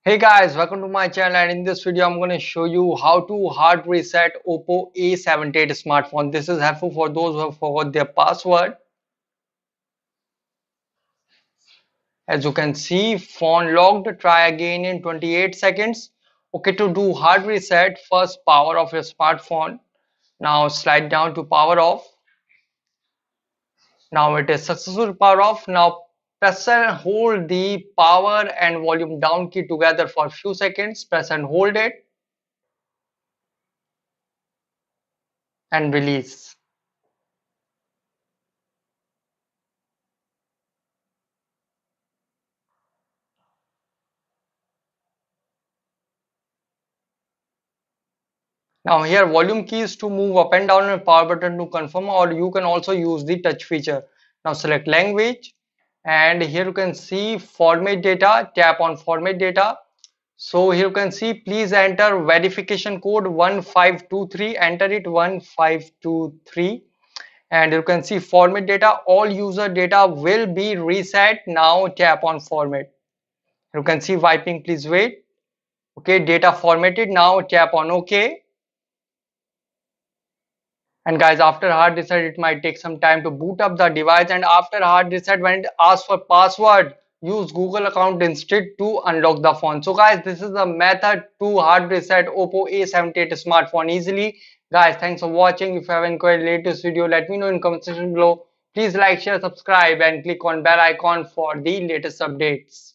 Hey guys, welcome to my channel, and in this video I'm going to show you how to hard reset OPPO A78 smartphone. This is helpful for those who have forgot their password. As you can see, phone locked, try again in 28 seconds. Okay, to do hard reset, first power off your smartphone. Now slide down to power off. Now it is successful power off. Now press and hold the power and volume down key together for a few seconds. Press and hold it and release. Now here volume key is to move up and down and power button to confirm, or you can also use the touch feature. Now select language, and here you can see format data, tap on format data. So here you can see please enter verification code 1523, enter it 1523, and you can see format data, all user data will be reset. Now tap on format. You can see wiping, please wait. Okay, data formatted. Now tap on OK. And guys, after hard reset it might take some time to boot up the device, and after hard reset when it asks for password, use Google account instead to unlock the phone. So guys, this is the method to hard reset OPPO A78 smartphone easily. Guys, thanks for watching. If you have enjoyed the latest video, let me know in comment section below. Please like, share, subscribe and click on bell icon for the latest updates.